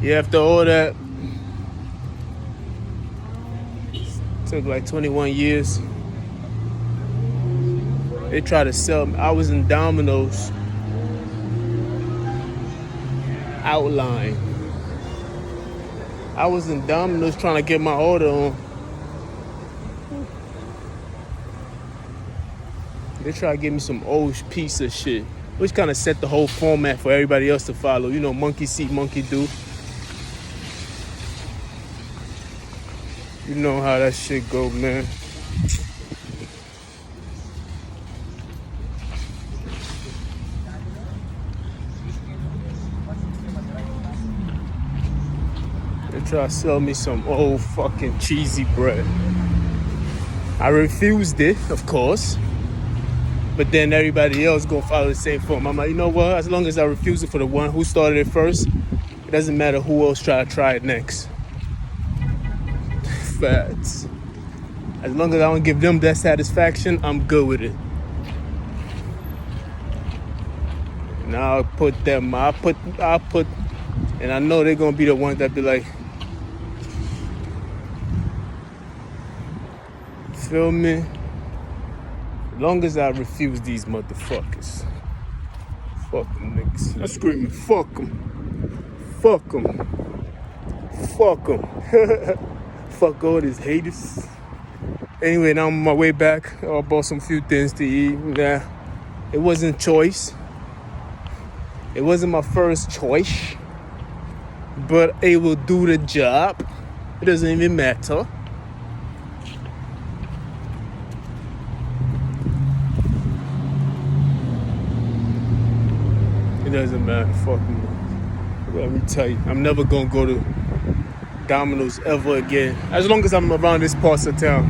Yeah, after all that, took like 21 years. They tried to sell me. I was in Domino's outline. I was in Domino's trying to get my order on. They tried to give me some old piece of shit, which kind of set the whole format for everybody else to follow. You know, monkey see, monkey do. You know how that shit go, man. They try to sell me some old fucking cheesy bread. I refused it, of course. But then everybody else gonna follow the same form. I'm like, you know what? As long as I refuse it for the one who started it first, it doesn't matter who else try it next. Facts. As long as I don't give them that satisfaction, I'm good with it. And I'll put, and I know they're gonna be the ones that be like, feel me? As long as I refuse these motherfuckers. Fuck them niggas. I'm screaming, fuck them. Fuck them. Fuck them. Fuck all these haters. Anyway, now I'm on my way back. I bought some few things to eat. Nah, it wasn't choice. It wasn't my first choice. But it will do the job. It doesn't even matter. It doesn't matter. Fuck me. Let me tell you, I'm never gonna go to Domino's ever again. As long as I'm around this part of town,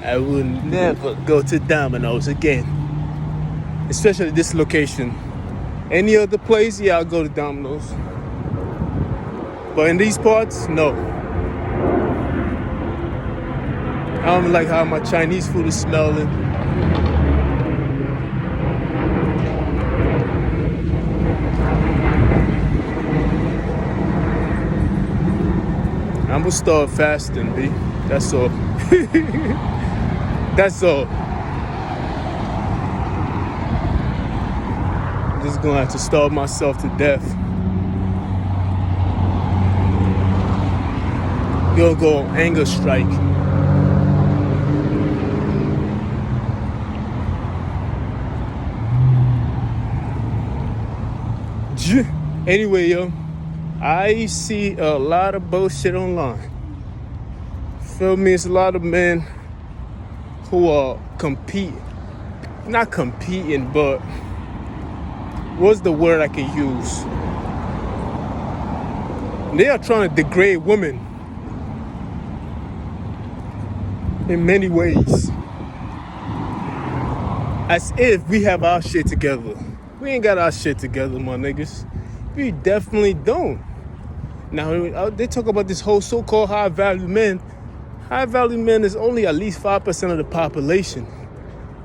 I will never go to Domino's again. Especially this location. Any other place, yeah, I'll go to Domino's. But in these parts, no. I don't like how my Chinese food is smelling. I'm gonna start fasting, B. That's all. That's all. I'm just gonna have to starve myself to death. Gonna go on anger strike. Anyway, yo, I see a lot of bullshit online. Feel me? It's a lot of men who are not competing, but what's the word I can use? They are trying to degrade women in many ways. As if we have our shit together. We ain't got our shit together, my niggas. We definitely don't. Now, they talk about this whole so-called high-value men. High-value men is only at least 5% of the population.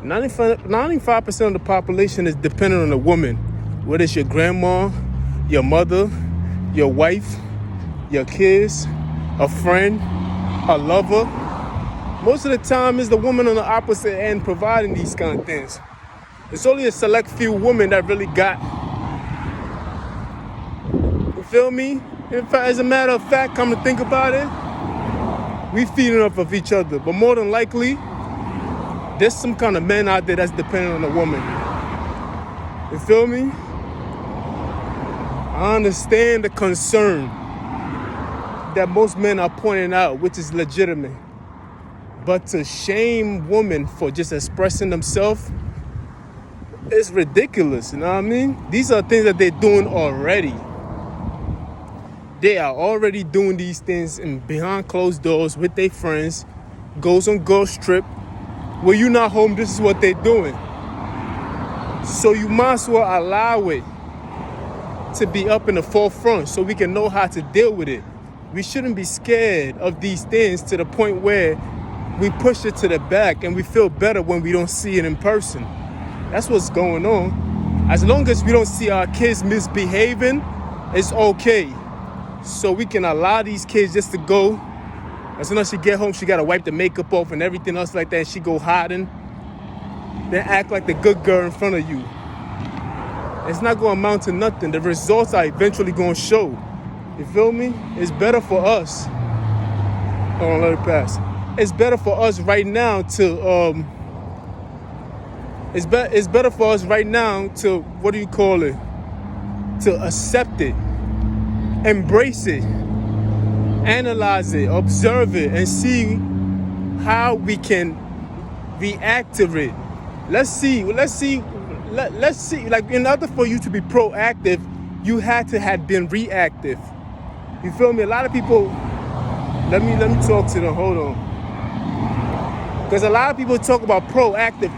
95% of the population is dependent on a woman. Whether it's your grandma, your mother, your wife, your kids, a friend, a lover. Most of the time, it's the woman on the opposite end providing these kind of things. It's only a select few women that really got. You feel me? In fact, as a matter of fact, come to think about it, we feeding off of each other. But more than likely, there's some kind of man out there that's dependent on a woman. You feel me? I understand the concern that most men are pointing out, which is legitimate. But to shame women for just expressing themselves is ridiculous, you know what I mean? These are things that they're doing already. They are already doing these things behind closed doors with their friends, goes on girls trip. When you're not home, this is what they're doing. So you might as well allow it to be up in the forefront so we can know how to deal with it. We shouldn't be scared of these things to the point where we push it to the back and we feel better when we don't see it in person. That's what's going on. As long as we don't see our kids misbehaving, it's okay. So we can allow these kids just to go. As soon as she get home, she got to wipe the makeup off and everything else like that. And she go hiding. Then act like the good girl in front of you. It's not going to amount to nothing. The results are eventually going to show. You feel me? It's better for us. Hold on, let it pass. It's better for us right now to it's better for us right now to, what do you call it? To accept it, embrace it, analyze it, observe it, and see how we can react to it. Let's see. Like, in order for you to be proactive, you had to have been reactive. You feel me? A lot of people. Let me talk to them. Hold on. Because a lot of people talk about proactive.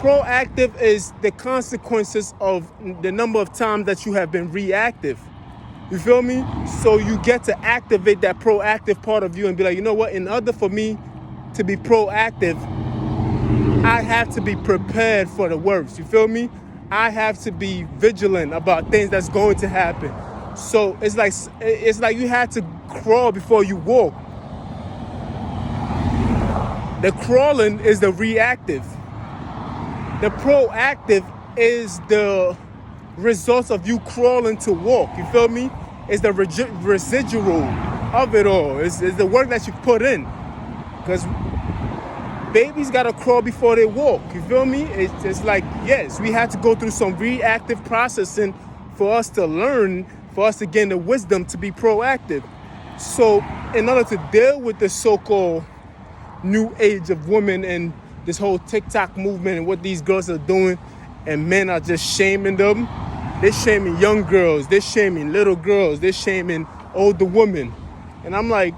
Proactive is the consequences of the number of times that you have been reactive. You feel me? So you get to activate that proactive part of you and be like, you know what? In order for me to be proactive, I have to be prepared for the worst. You feel me? I have to be vigilant about things that's going to happen. So it's like you had to crawl before you walk. The crawling is the reactive. The proactive is the results of you crawling to walk. You feel me? It's the residual of it all. It's the work that you put in. Because babies got to crawl before they walk. You feel me? It's like, yes, we had to go through some reactive processing for us to learn, for us to gain the wisdom to be proactive. So in order to deal with the so-called new age of women and this whole TikTok movement and what these girls are doing, and men are just shaming them. They're shaming young girls. They're shaming little girls. They're shaming older women. And I'm like,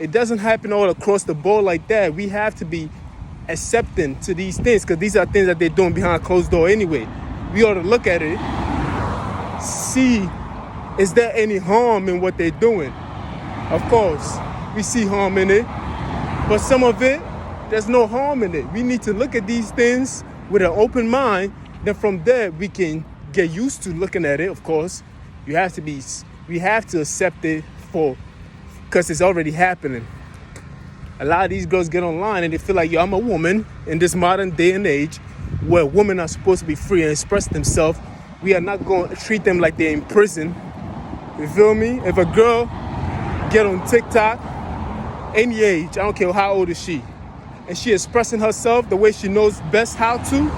it doesn't happen all across the board like that. We have to be accepting to these things because these are things that they're doing behind closed door anyway. We ought to look at it, see, is there any harm in what they're doing? Of course, we see harm in it. But some of it, there's no harm in it. We need to look at these things with an open mind. Then from there, we can get used to looking at it, of course. We have to accept it because it's already happening. A lot of these girls get online and they feel like, yo, I'm a woman in this modern day and age where women are supposed to be free and express themselves. We are not going to treat them like they're in prison. You feel me? If a girl get on TikTok, any age, I don't care how old is she, and she expressing herself the way she knows best how to,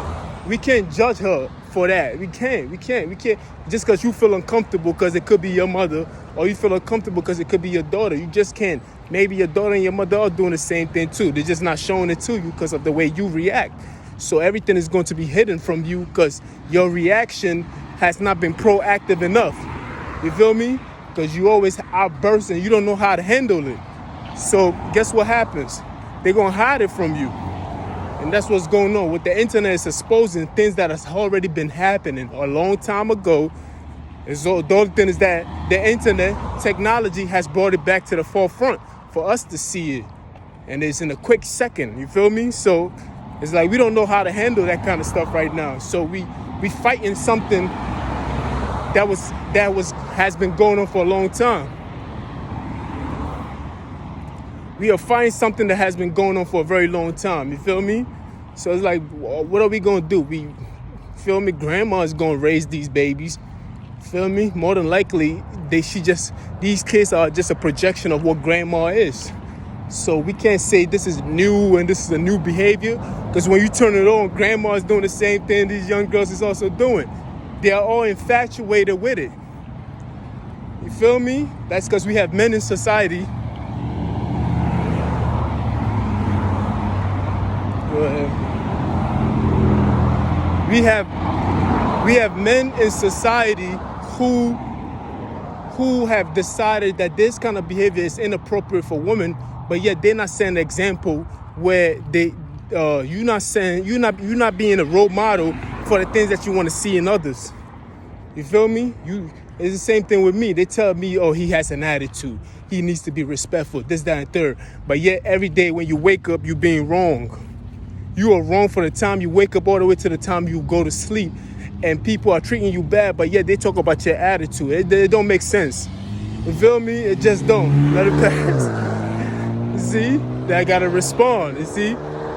we can't judge her for that. We can't. Just because you feel uncomfortable because it could be your mother, or you feel uncomfortable because it could be your daughter. You just can't. Maybe your daughter and your mother are doing the same thing too. They're just not showing it to you because of the way you react. So everything is going to be hidden from you because your reaction has not been proactive enough. You feel me? Because you always outburst and you don't know how to handle it. So guess what happens? They're going to hide it from you. And that's what's going on. With the internet, it's exposing things that has already been happening a long time ago. And so the only thing is that the internet technology has brought it back to the forefront for us to see it. And it's in a quick second. You feel me? So it's like we don't know how to handle that kind of stuff right now. So we fighting something that has been going on for a long time. We are fighting something that has been going on for a very long time. You feel me? So it's like, what are we going to do? We feel me? Grandma is going to raise these babies. Feel me? More than likely, these kids are just a projection of what grandma is. So we can't say this is new and this is a new behavior, because when you turn it on, grandma is doing the same thing these young girls is also doing. They are all infatuated with it. You feel me? That's because we have men in society. Go ahead. We have men in society who have decided that this kind of behavior is inappropriate for women, but yet they're not setting an example where you're not being a role model for the things that you want to see in others. You feel me? It's the same thing with me. They tell me, oh, he has an attitude. He needs to be respectful, this, that, and third. But yet every day when you wake up, you're being wrong. You are wrong from the time you wake up all the way to the time you go to sleep. And people are treating you bad, but yet they talk about your attitude. It don't make sense. You feel me? It just don't. Let it pass. You see? They gotta respond. You see?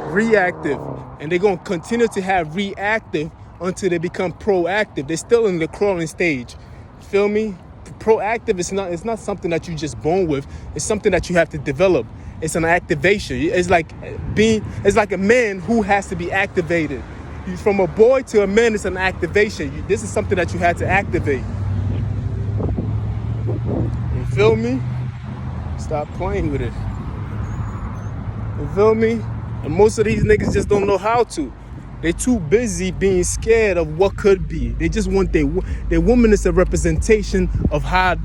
Reactive. And they're gonna continue to have reactive until they become proactive. They're still in the crawling stage. You feel me? Proactive is not something that you just born with. It's something that you have to develop. It's an activation. It's like a man who has to be activated. From a boy to a man, it's an activation. This is something that you had to activate. You feel me? Stop playing with it. You feel me? And most of these niggas just don't know how to. They're too busy being scared of what could be. They just want their woman is a representation of how.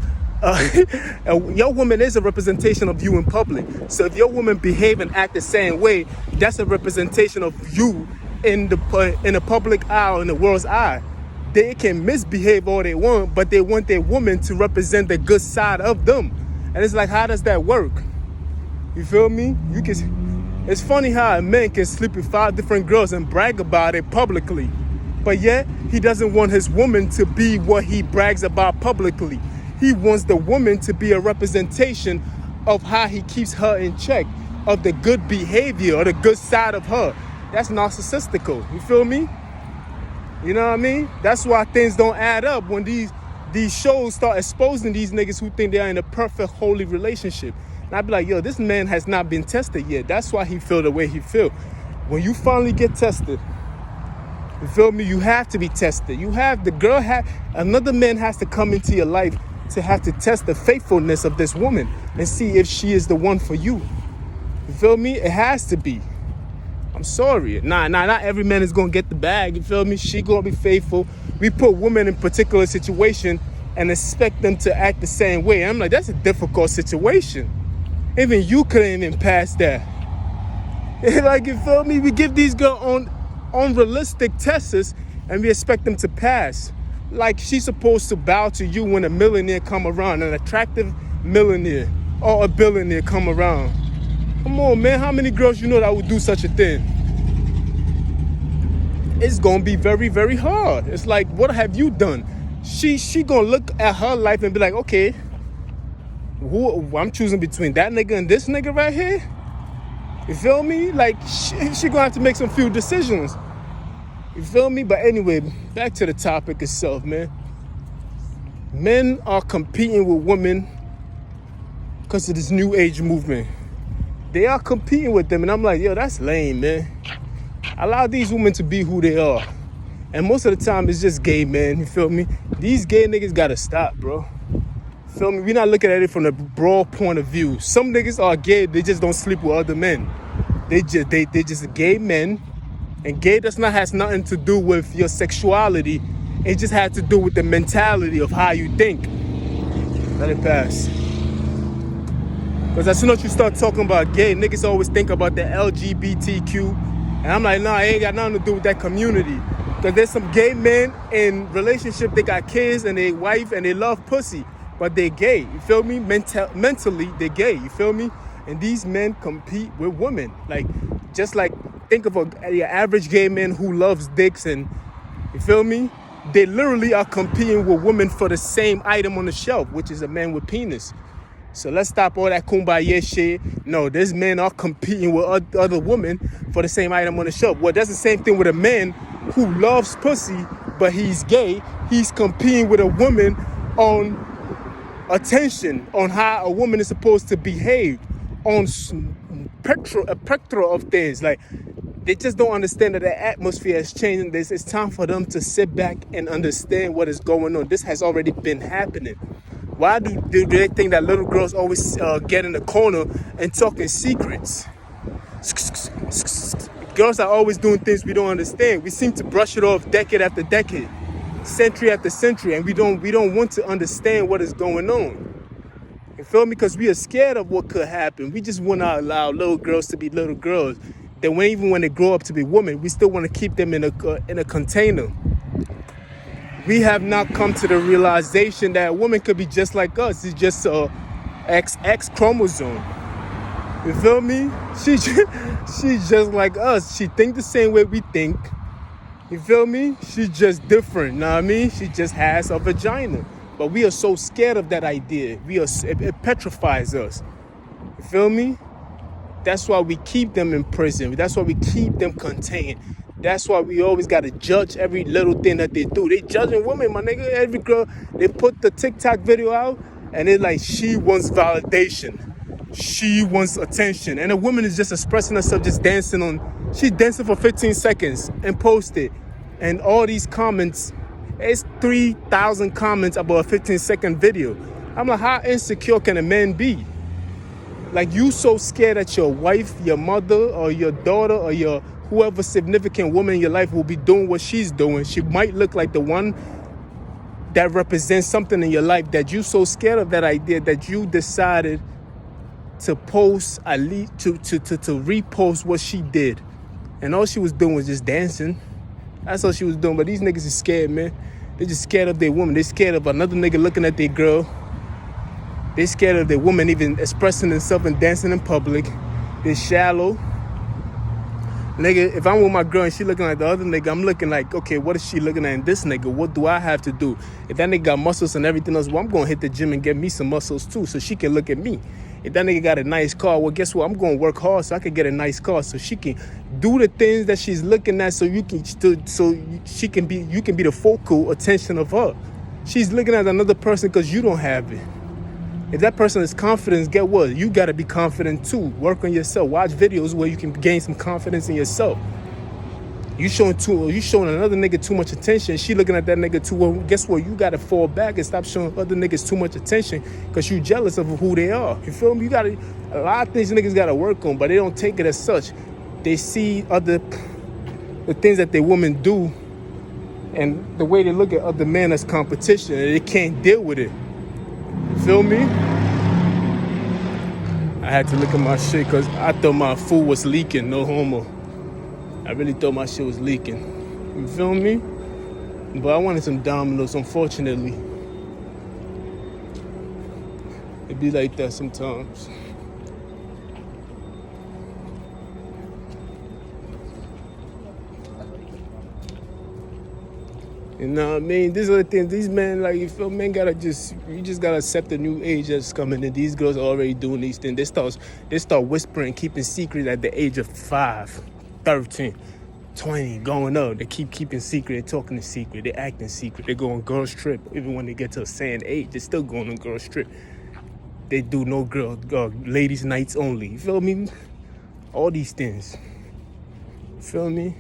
Your woman is a representation of you in public. So if your woman behave and act the same way, that's a representation of you in the public eye or in the world's eye. They can misbehave all they want, but they want their woman to represent the good side of them. And it's like, how does that work? You feel me? It's funny how a man can sleep with 5 different girls and brag about it publicly, but yet he doesn't want his woman to be what he brags about publicly. He wants the woman to be a representation of how he keeps her in check, of the good behavior or the good side of her. That's narcissistical. You feel me? You know what I mean? That's why things don't add up when these shows start exposing these niggas who think they're in a perfect, holy relationship. And I'd be like, yo, this man has not been tested yet. That's why he feel the way he feel. When you finally get tested, you feel me? You have to be tested. Another man has to come into your life to have to test the faithfulness of this woman and see if she is the one for you. You feel me? It has to be. I'm sorry. Not every man is going to get the bag. You feel me? She going to be faithful. We put women in particular situation and expect them to act the same way. I'm like, that's a difficult situation. Even you couldn't even pass that. Like, you feel me? We give these girls unrealistic tests and we expect them to pass. Like, she's supposed to bow to you when a millionaire come around, an attractive millionaire or a billionaire come around. Come on, man. How many girls you know that would do such a thing? It's going to be very, very hard. It's like, what have you done? She going to look at her life and be like, okay, I'm choosing between that nigga and this nigga right here. You feel me? Like, she going to have to make some few decisions. You feel me? But anyway, back to the topic itself, man. Men are competing with women because of this new age movement. They are competing with them, and I'm like, yo, that's lame, man. Allow these women to be who they are. And most of the time, it's just gay men, you feel me? These gay niggas gotta stop, bro. Feel me? We're not looking at it from a broad point of view. Some niggas are gay, they just don't sleep with other men. They just gay men. And gay has nothing to do with your sexuality. It just has to do with the mentality of how you think. Let it pass. Because as soon as you start talking about gay, niggas always think about the LGBTQ. And I'm like, nah, it ain't got nothing to do with that community. Because there's some gay men in relationship, they got kids and they wife and they love pussy. But they're gay, you feel me? Mentally, they're gay, you feel me? And these men compete with women. Like, just like, think of your average gay man who loves dicks and, you feel me? They literally are competing with women for the same item on the shelf, which is a man with penis. So let's stop all that kumbaya shit. No, these men are competing with other women for the same item on the shelf. Well, that's the same thing with a man who loves pussy, but he's gay. He's competing with a woman on attention, on how a woman is supposed to behave, on a plethora of things. Like, they just don't understand that the atmosphere is changing. It's time for them to sit back and understand what is going on. This has already been happening. Why do they think that little girls always get in the corner and talking secrets? Girls are always doing things we don't understand. We seem to brush it off decade after decade, century after century, and we don't want to understand what is going on. You feel me? Because we are scared of what could happen. We just want to allow little girls to be little girls. Then even when they grow up to be women, we still want to keep them in a container. We have not come to the realization that a woman could be just like us. It's just a XX chromosome. You feel me? She's just like us. She think the same way we think. You feel me? She's just different, know what I mean? She just has a vagina. But we are so scared of that idea. It petrifies us. You feel me? That's why we keep them in prison. That's why we keep them contained. That's why we always got to judge every little thing that they do. They judging women, my nigga. Every girl, they put the TikTok video out, and it's like, she wants validation. She wants attention. And a woman is just expressing herself, just dancing on. She's dancing for 15 seconds and post it. And all these comments, it's 3,000 comments about a 15-second video. I'm like, how insecure can a man be? Like, you so scared that your wife, your mother, or your daughter, or your whoever significant woman in your life will be doing what she's doing. She might look like the one that represents something in your life, that you so scared of that idea that you decided to post, at least to repost what she did. And all she was doing was just dancing. That's all she was doing. But these niggas is scared, man. They just scared of their woman. They scared of another nigga looking at their girl. They scared of their woman even expressing themselves and dancing in public. They shallow. Nigga, if I'm with my girl and she looking like the other nigga, I'm looking like, okay, what is she looking at in this nigga? What do I have to do? If that nigga got muscles and everything else, well, I'm going to hit the gym and get me some muscles too, so she can look at me. If that nigga got a nice car, well, guess what? I'm going to work hard so I can get a nice car, so she can do the things that she's looking at, so you can you can be the focal attention of her. She's looking at another person because you don't have it. If that person is confident, get what? You got to be confident too. Work on yourself. Watch videos where you can gain some confidence in yourself. You showing another nigga too much attention. She looking at that nigga too. Well, guess what? You got to fall back and stop showing other niggas too much attention because you jealous of who they are. You feel me? A lot of things niggas got to work on, but they don't take it as such. They see the things that they women do and the way they look at other men as competition, and they can't deal with it. You feel me? I had to look at my shit because I thought my food was leaking. No homo. I really thought my shit was leaking. You feel me? But I wanted some Domino's, unfortunately. It be like that sometimes. You know what I mean? These are the things, these men, like, you feel, men you just gotta accept the new age that's coming, and these girls are already doing these things. They start whispering, keeping secret at the age of 5, 13, 20, going up. They keeping secret, they're talking in secret, they acting secret, they go on girls trip. Even when they get to a saying age, they're still going on girls trip. They do no ladies nights only. You feel me? All these things. You feel me?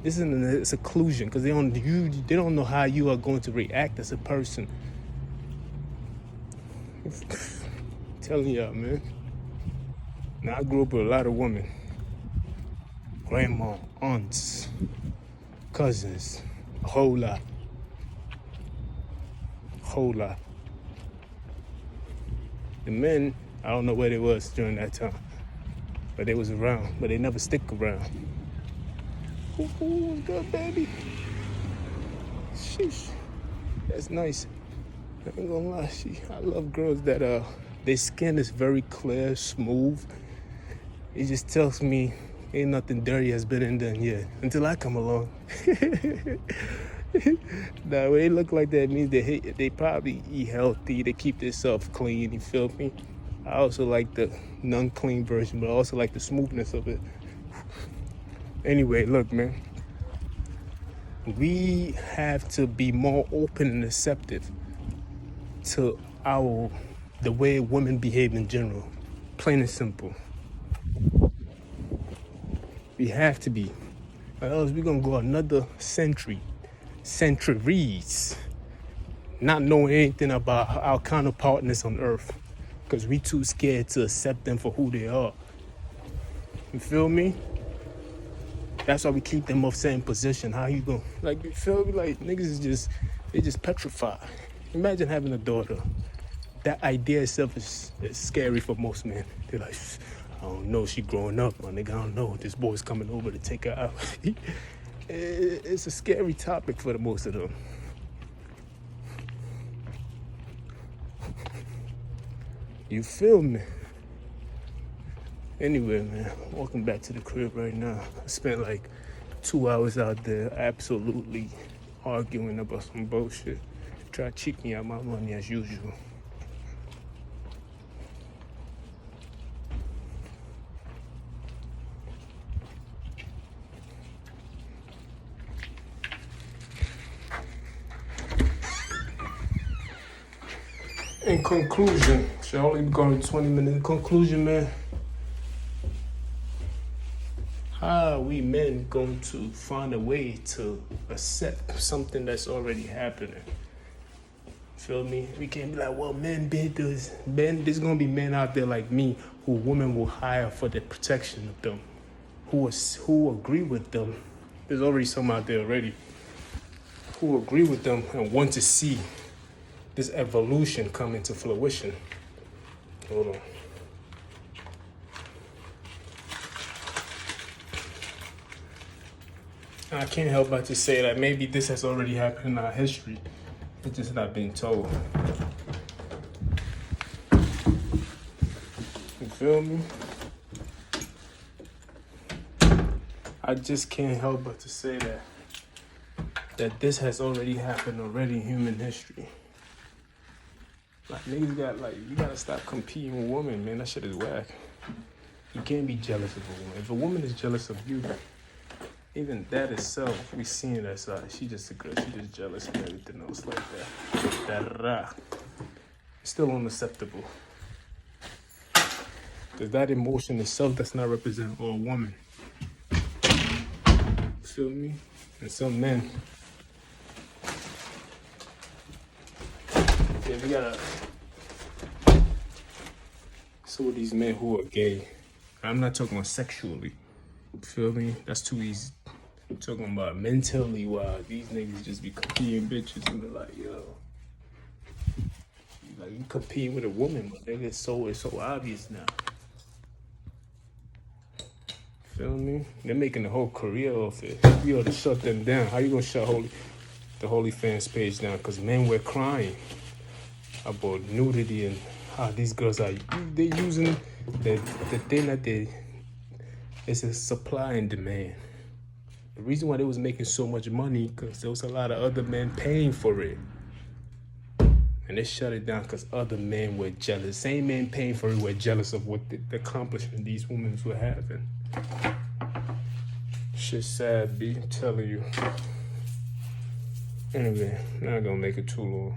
This isn't a seclusion because they don't know how you are going to react as a person. I'm telling y'all, man. Now, I grew up with a lot of women. Grandma, aunts, cousins, a whole lot. The men, I don't know where they was during that time, but they was around, but they never stick around. Ooh, good, baby. Sheesh. That's nice. I ain't gonna lie, I love girls that their skin is very clear, smooth. It just tells me ain't nothing dirty has been in them yet until I come along. Now, when they look like that, it means they probably eat healthy. They keep themselves clean. You feel me? I also like the non-clean version, but I also like the smoothness of it. Anyway, look, man. We have to be more open and receptive to the way women behave in general. Plain and simple. We have to be. Or else we're going to go another centuries, not knowing anything about our counterpartners on earth because we too scared to accept them for who they are. You feel me? That's why we keep them off certain position. How you going? Like, you feel me? Like, niggas they just petrified. Imagine having a daughter. That idea itself is scary for most men. They're like, I don't know, she growing up, my nigga. I don't know. This boy's coming over to take her out. It's a scary topic for the most of them. You feel me? Anyway, man, welcome back to the crib right now. I spent like 2 hours out there absolutely arguing about some bullshit. Try to cheat me out my money as usual. In conclusion, should only be going 20 minutes. In conclusion, man, how are we men going to find a way to accept something that's already happening? Feel me? We can't be like, well, men been this. Men, there's gonna be men out there like me who women will hire for the protection of them, who agree with them. There's already some out there already who agree with them and want to see this evolution come into fruition. Hold on. I can't help but to say that maybe this has already happened in our history. It's just not being told. You feel me? I just can't help but to say that this has already happened already in human history. Like niggas you gotta stop competing with women, man. That shit is whack. You can't be jealous of a woman. If a woman is jealous of you, even that itself, we seeing that side. She just a girl. She just jealous and everything else like that. It's still unacceptable. Because that emotion itself does not represent all women. Feel me? And some men, yeah, we gotta. So with these men who are gay, I'm not talking about sexually. Feel me? That's too easy. I'm talking about mentally. Wow, these niggas just be competing bitches and be like, yo, like you competing with a woman, but nigga, it's so obvious now. Feel me? They're making a whole career off it. You ought to shut them down. How you gonna shut the OnlyFans page down? Because men were crying about nudity and how these girls are using the thing that it's a supply and demand. The reason why they was making so much money because there was a lot of other men paying for it. And they shut it down because other men were jealous. Same men paying for it were jealous of what the accomplishment these women were having. Shit's sad, B. I'm telling you. Anyway, not gonna make it too long.